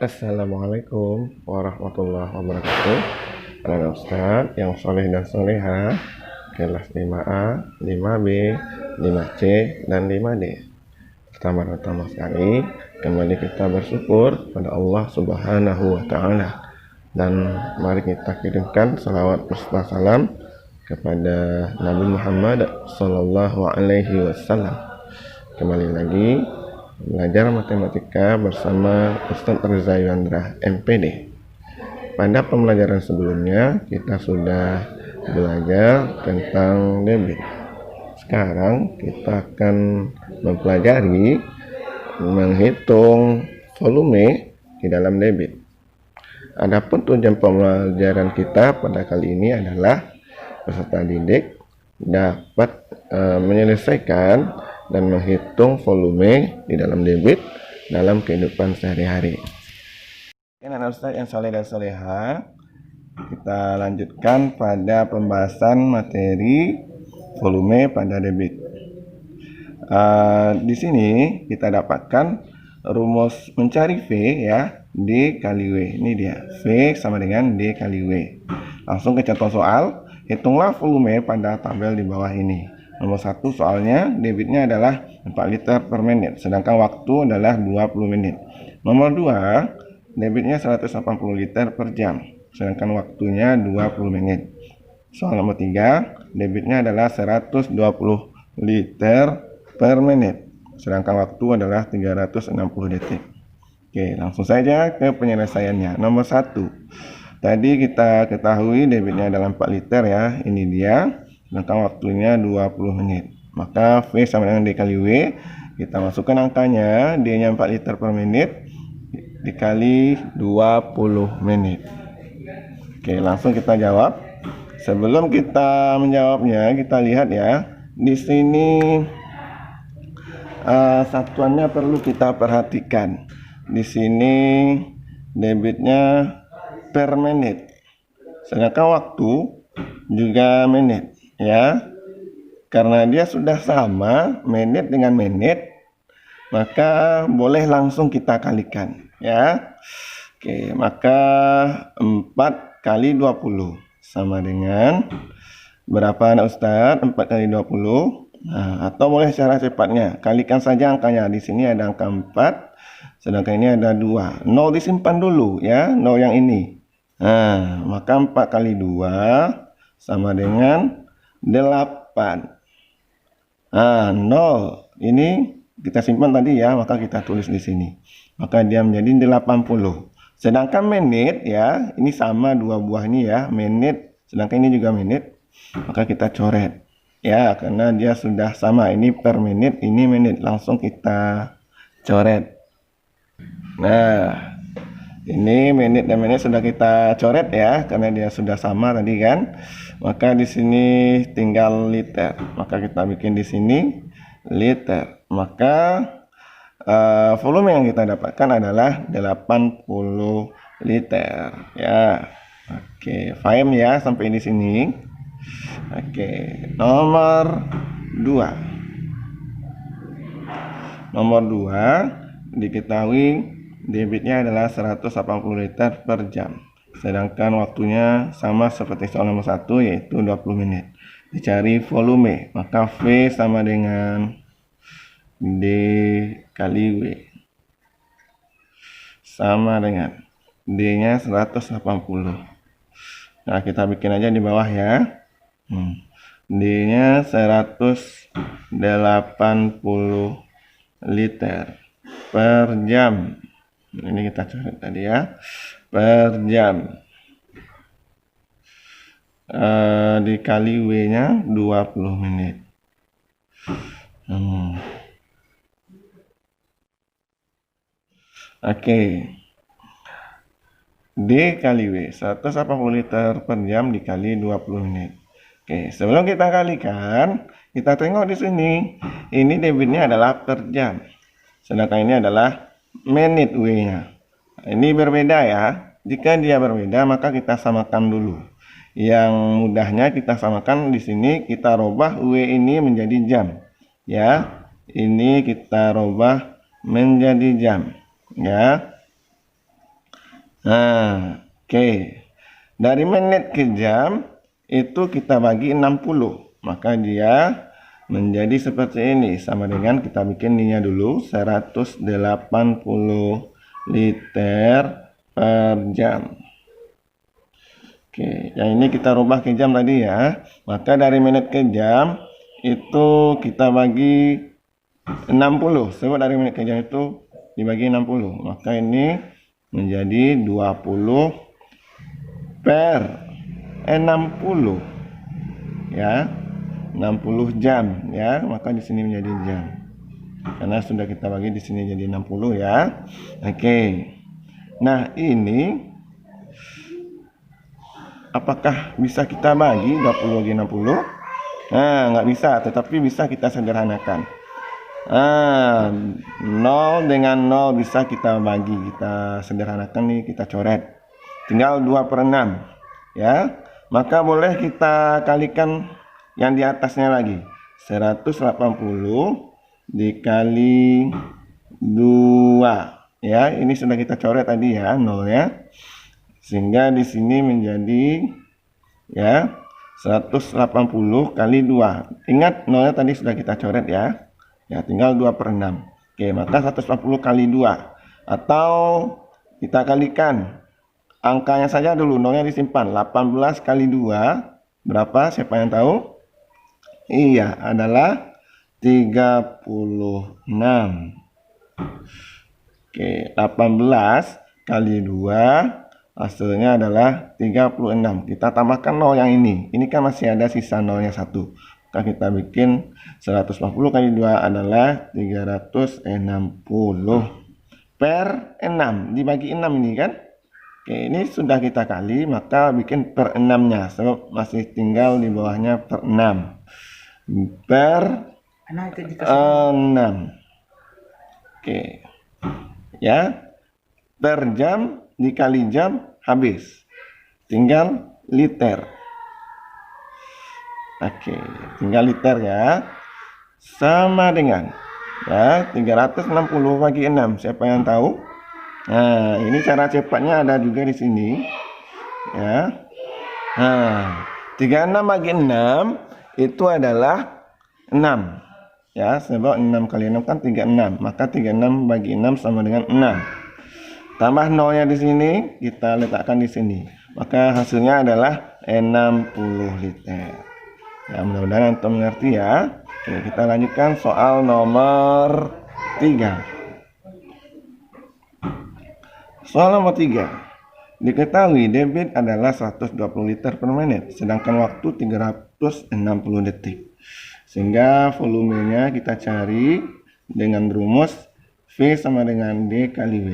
Assalamualaikum warahmatullahi wabarakatuh. Anak Ustadz yang soleh dan soleha, kelas 5A, 5B, 5C, dan 5D. Pertama-tama sekali, kembali kita bersyukur pada Allah Subhanahu wa Ta'ala. Dan mari kita kirimkan salawat beserta salam kepada Nabi Muhammad Sallallahu Alaihi Wasallam. Kembali lagi belajar matematika bersama Ustadz Reza Yandra MPD. Pada pembelajaran sebelumnya kita sudah belajar tentang debit. Sekarang kita akan mempelajari menghitung volume di dalam debit. Adapun tujuan pembelajaran kita pada kali ini adalah peserta didik dapat menyelesaikan dan menghitung volume di dalam debit dalam kehidupan sehari-hari. Anak Ustadz yang soleh dan soleha, kita lanjutkan pada pembahasan materi volume pada debit. Di sini kita dapatkan rumus mencari V ya, D kali W. Ini dia, V sama dengan D kali W. Langsung ke contoh soal, hitunglah volume pada tabel di bawah ini. Nomor 1 soalnya debitnya adalah 4 liter per menit, sedangkan waktu adalah 20 menit. Nomor 2, debitnya 180 liter per jam, sedangkan waktunya 20 menit. Soal nomor 3, debitnya adalah 120 liter per menit, sedangkan waktu adalah 360 detik. Oke, langsung saja ke penyelesaiannya. Nomor 1, tadi kita ketahui debitnya adalah 4 liter ya, ini dia. Sedangkan waktunya 20 menit. Maka V sama dengan D kali W. Kita masukkan angkanya, D-nya 4 liter per menit dikali 20 menit. Oke, langsung kita jawab. Sebelum kita menjawabnya, kita lihat ya. Di sini satuannya perlu kita perhatikan. Di sini debitnya per menit. Sedangkan waktu juga menit. Ya, karena dia sudah sama menit dengan menit, maka boleh langsung kita kalikan ya. Oke, maka 4 kali 20 sama dengan berapa anak Ustadz? 4 kali 20. Nah, atau boleh secara cepatnya kalikan saja angkanya. Di sini ada angka 4, sedangkan ini ada 2. 0 disimpan dulu ya, 0 yang ini. Nah, maka 4 kali 2 sama dengan 8. 0 ini kita simpan tadi ya, maka kita tulis di sini. Maka dia menjadi 80. Sedangkan menit ya, ini sama dua buah ini ya, menit, sedangkan ini juga menit. Maka kita coret ya, karena dia sudah sama, ini per menit, ini menit. Langsung kita coret. Nah, ini menit dan menit sudah kita coret ya, karena dia sudah sama tadi kan. Maka di sini tinggal liter. Maka kita bikin di sini liter. Maka volume yang kita dapatkan adalah 80 liter ya. Oke, paham ya sampai di sini. Oke, nomor 2. Nomor 2 diketahui debitnya adalah 180 liter per jam. Sedangkan waktunya sama seperti soal nomor 1 yaitu 20 menit. Dicari volume, maka V sama dengan D kali W. Sama dengan D-nya 180. Nah, kita bikin aja di bawah ya. D-nya 180 liter per jam. Ini kita coret tadi ya, per jam. Dikali W-nya 20 menit. Oke. D kali W, 180 liter per jam dikali 20 menit. Oke, sebelum kita kalikan, kita tengok di sini. Ini debitnya adalah per jam. Sedangkan ini adalah menit W-nya. Ini berbeda ya. Jika dia berbeda, maka kita samakan dulu. Yang mudahnya kita samakan di sini, kita robah W ini menjadi jam. Ya, ini kita robah menjadi jam. Ya. Nah, oke. Dari menit ke jam itu kita bagi 60. Maka dia menjadi seperti ini. Sama dengan kita bikin ininya dulu. 180 liter per jam. Oke, yang ini kita rubah ke jam tadi ya. Maka dari menit ke jam itu kita bagi 60. Sebab dari menit ke jam itu dibagi 60. Maka ini menjadi 20 per 60 ya, 60 jam ya, maka di sini menjadi jam karena sudah kita bagi di sini jadi 60 ya. Oke. Nah, ini apakah bisa kita bagi 20 bagi 60? Nah, nggak bisa, tetapi bisa kita sederhanakan. 0 dengan 0 bisa kita bagi, kita sederhanakan nih, kita coret. Tinggal 2 per 6 ya. Maka boleh kita kalikan yang di atasnya lagi. 180 dikali 2 ya. Ini sudah kita coret tadi ya, 0 ya. Sehingga di sini menjadi ya 180 kali 2. Ingat 0-nya tadi sudah kita coret ya. Ya, tinggal 2 per 6. Oke, maka 180 kali 2. Atau kita kalikan angkanya saja dulu, 0-nya disimpan. 18 kali 2 berapa? Siapa yang tahu? Iya, adalah 36. Oke, 18 kali 2 hasilnya adalah 36. Kita tambahkan 0 yang ini. Ini kan masih ada sisa 0-nya 1. Maka kita bikin 140 kali 2 adalah 360 per 6. Dibagi 6 ini kan. Oke, ini sudah kita kali, maka bikin per 6-nya. Sebab masih tinggal di bawahnya per 6. Per 6. Oke. Ya. Per jam dikali jam habis. Tinggal liter. Oke, tinggal liter ya. Sama dengan ya 360 bagi 6. Siapa yang tahu? Nah, ini cara cepatnya ada juga di sini. Ya. Nah, 36 bagi 6 itu adalah 6. Ya, sebab 6 kali 6 kan 36. Maka 36 bagi 6 sama dengan 6. Tambah 0-nya di sini, kita letakkan di sini. Maka hasilnya adalah 60 liter. Ya, mudah-mudahan antum mengerti ya. Oke, kita lanjutkan soal nomor 3. Soal nomor 3. Diketahui debit adalah 120 liter per menit, sedangkan waktu 360 detik. Sehingga volumenya kita cari dengan rumus V sama dengan D kali W.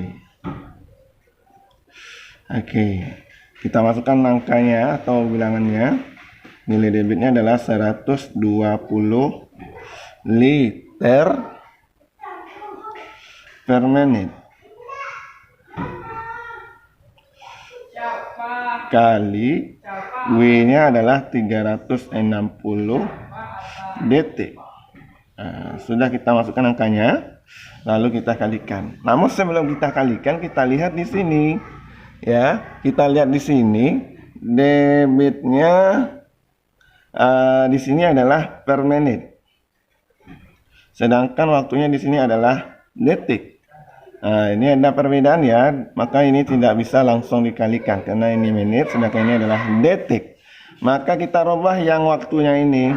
Oke, kita masukkan angkanya atau bilangannya. Nilai debitnya adalah 120 liter per menit kali W-nya adalah 360 detik. Nah, sudah kita masukkan angkanya, lalu kita kalikan. Namun sebelum kita kalikan, kita lihat di sini. Ya, kita lihat di sini debitnya di sini adalah per menit. Sedangkan waktunya di sini adalah detik. Nah, ini ada perbedaan ya, maka ini tidak bisa langsung dikalikan karena ini menit, sedangkan ini adalah detik. Maka kita rubah yang waktunya ini.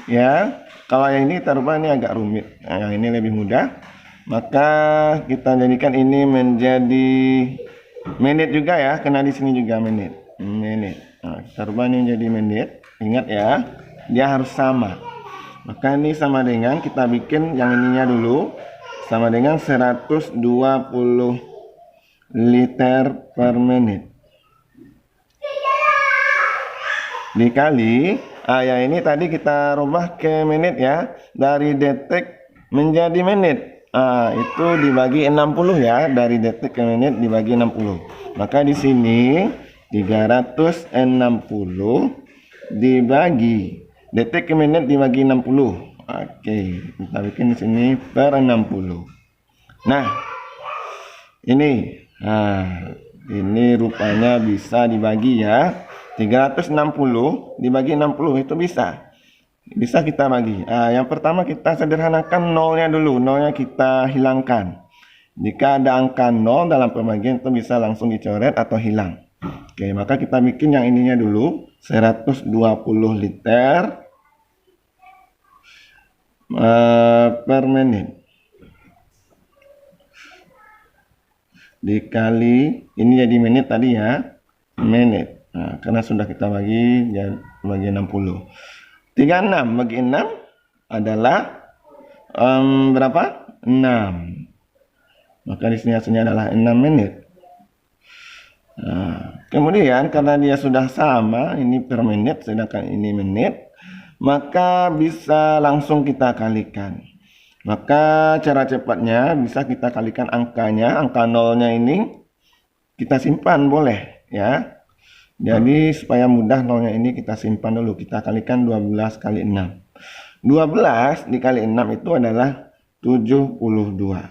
Ya, kalau yang ini kita rubah, ini agak rumit. Nah, yang ini lebih mudah. Maka kita jadikan ini menjadi menit juga ya, karena di sini juga menit. Nah, kita rubah ini menjadi menit. Ingat ya, dia harus sama. Maka ini sama dengan kita bikin yang ininya dulu, sama dengan 120 liter per menit dikali ya ini tadi kita rubah ke menit ya, dari detik menjadi menit. Itu dibagi 60 ya, dari detik ke menit dibagi 60. Maka di sini 360 dibagi detik ke menit dibagi 60. Oke, kita bikin di sini per 60. Nah, ini Ini rupanya bisa dibagi ya. 360 dibagi 60 itu bisa. Bisa kita bagi. Yang pertama kita sederhanakan nolnya dulu. Nolnya kita hilangkan. Jika ada angka 0 dalam pembagian itu bisa langsung dicoret atau hilang. Oke, maka kita bikin yang ininya dulu. 120 liter per menit. Dikali, ini jadi menit tadi ya. Menit. Nah, karena sudah kita bagi 60. 36 bagi 6 adalah berapa? 6. Maka di sini hasilnya adalah 6 menit. Nah, kemudian karena dia sudah sama, ini per menit sedangkan ini menit, maka bisa langsung kita kalikan. Maka cara cepatnya bisa kita kalikan angkanya, angka nolnya ini kita simpan boleh ya. Jadi supaya mudah nolnya ini kita simpan dulu. Kita kalikan 12 kali 6. 12 dikali 6 itu adalah 72.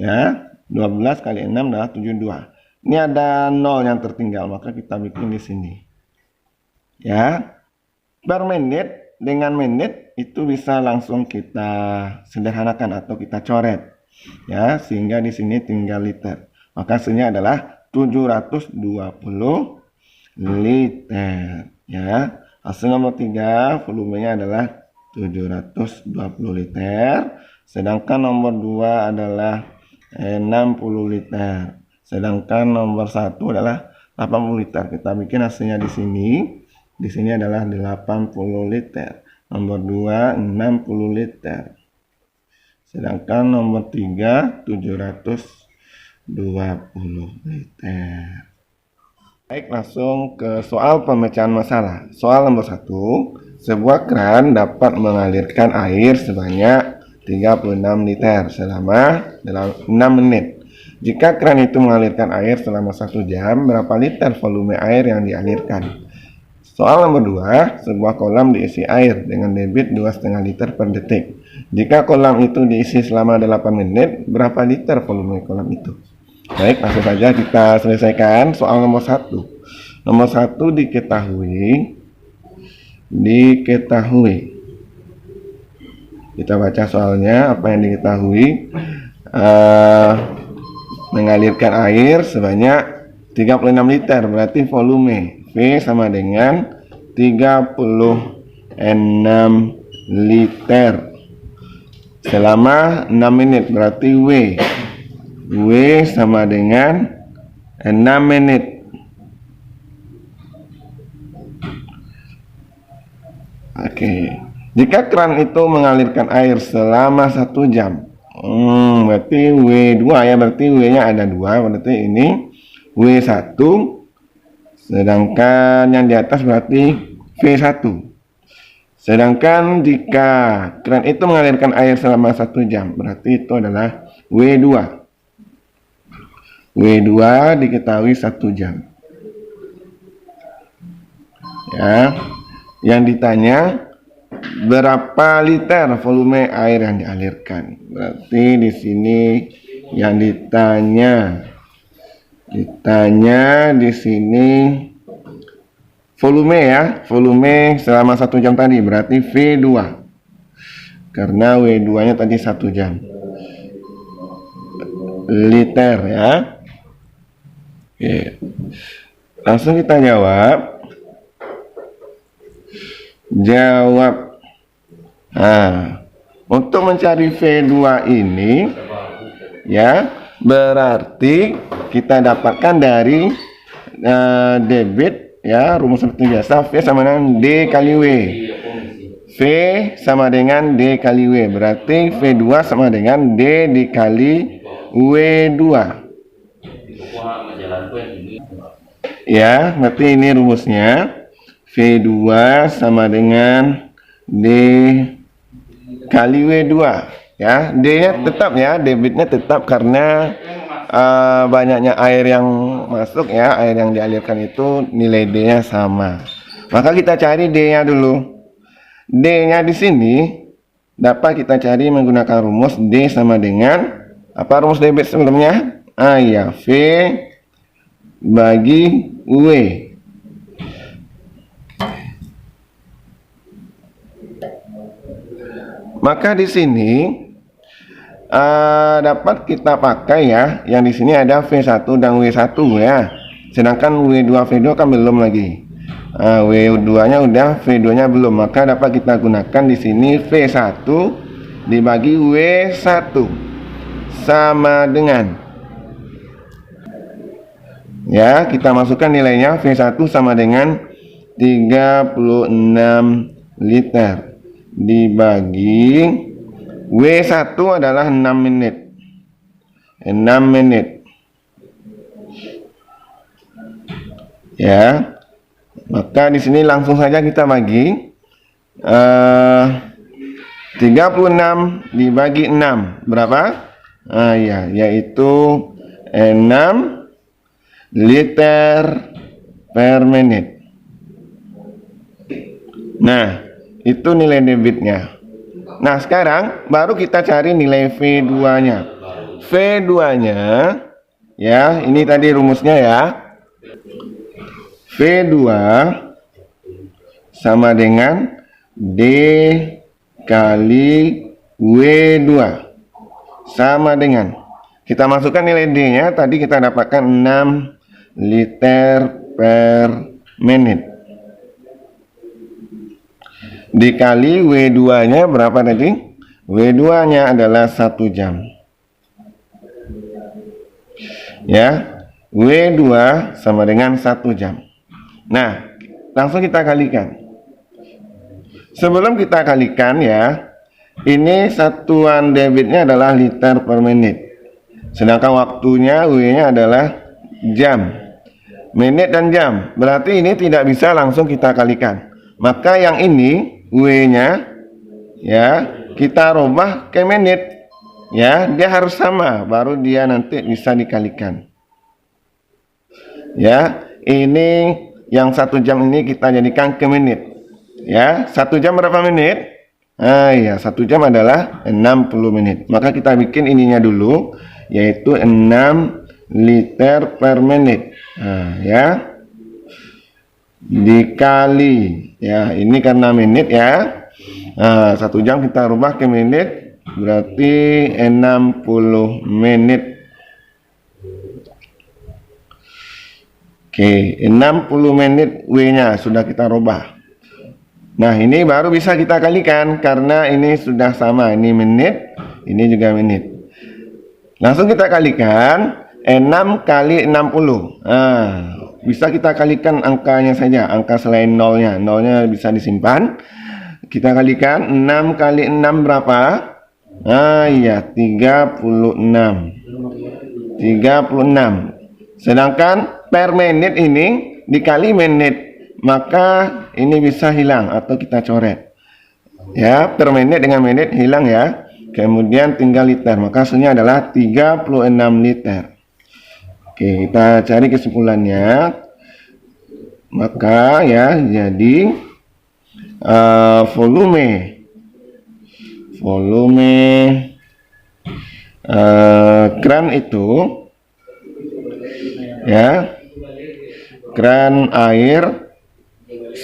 Ya, 12 kali 6 adalah 72. Ini ada 0 yang tertinggal, maka kita bikin di sini. Ya. Per menit dengan menit itu bisa langsung kita sederhanakan atau kita coret. Ya, sehingga di sini tinggal liter. Maka hasilnya adalah 720 liter. Ya, hasil nomor 3 volumenya adalah 720 liter. Sedangkan nomor 2 adalah 60 liter. Sedangkan nomor 1 adalah 80 liter. Kita bikin hasilnya di sini. Di sini adalah 80 liter. Nomor 2 60 liter. Sedangkan nomor 3 720 liter. Baik, langsung ke soal pemecahan masalah. Soal nomor 1, sebuah keran dapat mengalirkan air sebanyak 36 liter selama 6 menit. Jika keran itu mengalirkan air selama 1 jam, berapa liter volume air yang dialirkan? Soal nomor 2, sebuah kolam diisi air dengan debit 2,5 liter per detik. Jika kolam itu diisi selama 8 menit, berapa liter volume kolam itu? Baik, langsung saja kita selesaikan soal nomor 1. Nomor 1 diketahui. Kita baca soalnya, apa yang diketahui. Mengalirkan air sebanyak 36 liter, berarti volume V sama dengan 36 liter selama 6 menit, berarti W sama dengan 6 menit. Oke. Jika keran itu mengalirkan air selama 1 jam, berarti W2 ya, berarti W-nya ada 2, berarti ini W1. Sedangkan yang di atas berarti V1. Sedangkan jika keran itu mengalirkan air selama 1 jam, berarti itu adalah W2. W2 diketahui 1 jam. Ya. Yang ditanya berapa liter volume air yang dialirkan. Berarti di sini yang ditanya di sini volume ya, volume selama 1 jam tadi, berarti V2. Karena W2-nya tadi 1 jam. Liter ya. Oke. Langsung kita jawab. Nah, untuk mencari V2 ini ya, berarti kita dapatkan dari debit ya, rumus seperti biasa, V sama dengan D kali W. V sama dengan D kali W, berarti V2 sama dengan D dikali W2. Ya, berarti ini rumusnya. V2 sama dengan D kali W2 ya. D-nya tetap ya, debitnya tetap karena banyaknya air yang masuk ya, air yang dialirkan itu nilai D-nya sama. Maka kita cari D-nya dulu. D-nya di sini dapat kita cari menggunakan rumus D sama dengan apa rumus debit sebelumnya? Ya, V bagi W. Maka di sini dapat kita pakai ya, yang di sini ada V1 dan W1 ya. Sedangkan W2 V2 kan belum lagi. W2-nya udah, V2-nya belum. Maka dapat kita gunakan di sini V1 dibagi W1 sama dengan, ya, kita masukkan nilainya. V1 sama dengan 36 liter dibagi W1 adalah 6 menit. 6 menit. Ya. Maka di sini langsung saja kita bagi 36 dibagi 6 berapa? Ya, yaitu 6 liter per menit. Nah, itu nilai debitnya. Nah, sekarang baru kita cari nilai V2-nya. V2-nya, ya, ini tadi rumusnya ya. V2 sama dengan D kali W2 sama dengan, kita masukkan nilai D-nya, tadi kita dapatkan 6 liter per menit. Dikali W2-nya berapa tadi? W2-nya adalah 1 jam. Ya, W2 sama dengan 1 jam. Nah, langsung kita kalikan. Sebelum kita kalikan ya, ini satuan debitnya adalah liter per menit. Sedangkan waktunya W-nya adalah jam. Menit dan jam. Berarti ini tidak bisa langsung kita kalikan. Maka yang ini W-nya ya, kita rubah ke menit. Ya, dia harus sama baru dia nanti bisa dikalikan. Ya, ini yang 1 jam ini kita jadikan ke menit. Ya, 1 jam berapa menit? Ya, 1 jam adalah 60 menit. Maka kita bikin ininya dulu, yaitu 6 liter per menit. Ya. Dikali, ya, ini karena menit ya. 1 jam kita rubah ke menit, berarti 60 menit. Oke, 60 menit W-nya sudah kita rubah. Nah, ini baru bisa kita kalikan karena ini sudah sama. Ini menit, ini juga menit. Langsung kita kalikan 6 kali 60. Bisa kita kalikan angkanya saja, angka selain nolnya. Nolnya bisa disimpan. Kita kalikan 6 kali 6 berapa? Ya, 36. 36. Sedangkan per menit ini dikali menit, maka ini bisa hilang atau kita coret. Ya, per menit dengan menit hilang ya. Kemudian tinggal liter, maka hasilnya adalah 36 liter. Oke, kita cari kesimpulannya. Maka ya, jadi volume keran itu, ya, keran air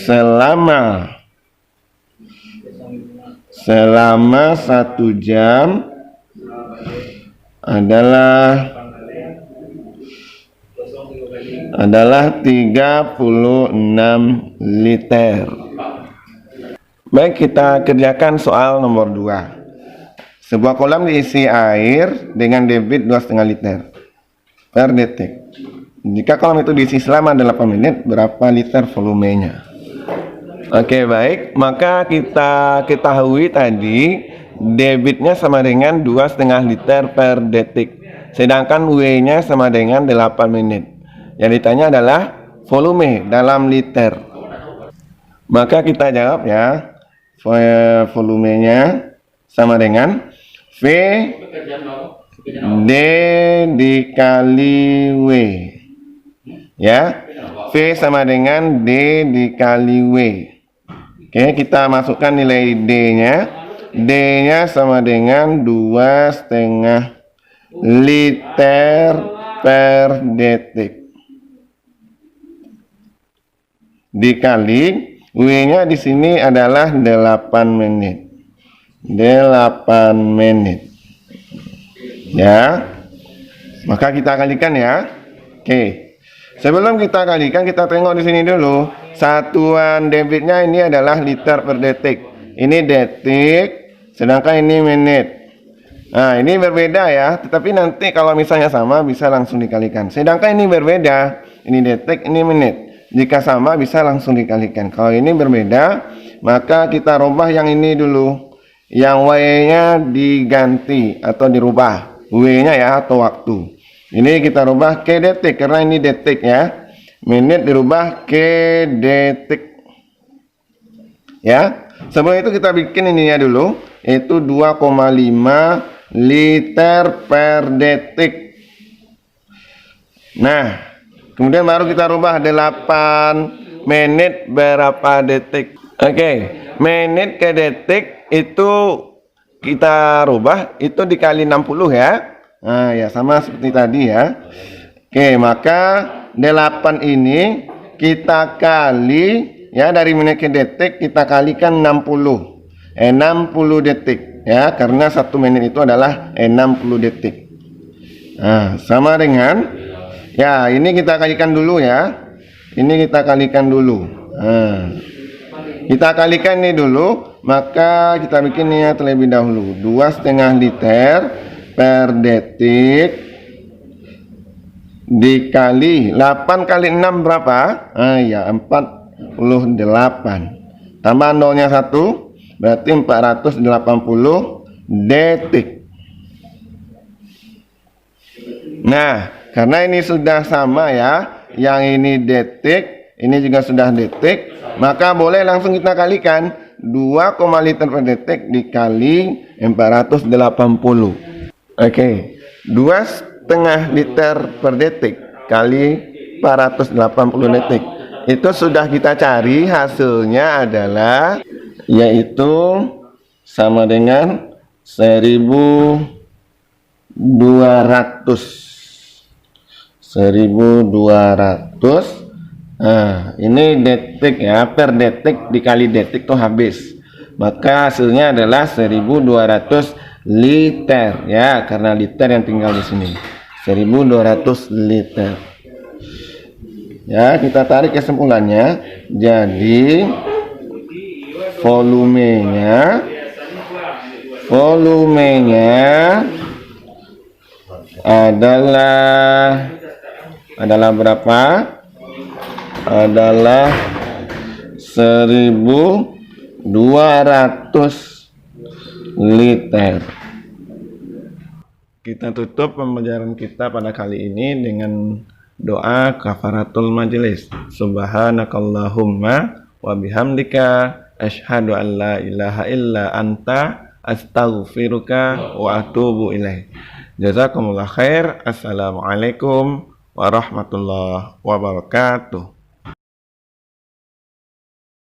selama 1 jam adalah 36 liter. Baik, kita kerjakan soal nomor 2. Sebuah kolam diisi air dengan debit 2,5 liter per detik. Jika kolam itu diisi selama 8 menit, berapa liter volumenya? Oke, baik. Maka kita ketahui tadi debitnya sama dengan 2,5 liter per detik. Sedangkan W-nya sama dengan 8 menit. Yang ditanya adalah volume dalam liter. Maka kita jawab ya, volumenya sama dengan V D dikali W. Ya, V sama dengan D dikali W. Oke, kita masukkan nilai D-nya. D-nya sama dengan 2,5 liter per detik. dikali W-nya di sini adalah 8 menit. 8 menit. Ya. Maka kita kalikan ya. Oke. Sebelum kita kalikan, kita tengok di sini dulu. Satuan debitnya ini adalah liter per detik. Ini detik, sedangkan ini menit. Nah, ini berbeda ya. Tetapi nanti kalau misalnya sama, bisa langsung dikalikan. Sedangkan ini berbeda. Ini detik, ini menit. Jika sama, bisa langsung dikalikan. Kalau ini berbeda, maka kita rubah yang ini dulu. Yang Y-nya diganti atau dirubah. W-nya ya, atau waktu. Ini kita rubah ke detik, karena ini detik ya. Menit dirubah ke detik. Ya. Sebelum itu kita bikin ininya dulu. Itu 2,5 liter per detik. Nah, kemudian baru kita rubah 8 menit berapa detik. Oke, menit ke detik itu kita rubah, itu dikali 60 ya. Nah, ya sama seperti tadi ya. Oke, maka 8 ini kita kali ya, dari menit ke detik kita kalikan 60. 60 detik ya, karena 1 menit itu adalah 60 detik. Nah, sama dengan ya, ini kita kalikan dulu ya. Ini kita kalikan dulu. Nah, kita kalikan ini dulu, maka kita bikinnya terlebih dahulu. 2,5 liter per detik dikali 8 kali 6 berapa? Ah ya, 48. Tambah nolnya 1, berarti 480 detik. Nah, karena ini sudah sama ya, yang ini detik, ini juga sudah detik, maka boleh langsung kita kalikan 2, liter per detik dikali 480. Oke, 2,5 liter per detik kali 480 detik. Itu sudah kita cari, hasilnya adalah yaitu sama dengan 1.200. Nah, ini detik ya, per detik dikali detik tuh habis. Maka hasilnya adalah 1.200 liter ya, karena liter yang tinggal di sini. 1.200 liter. Ya, kita tarik kesimpulannya. Jadi volumenya adalah berapa? Adalah 1.200 liter. Kita tutup pembelajaran kita pada kali ini dengan doa kafaratul majelis. Subhanakallahumma wa bihamdika asyhadu an la ilaha illa anta astaghfiruka wa atubu ilaik. Jazakumullah khair. Assalamualaikum warahmatullahi wabarakatuh.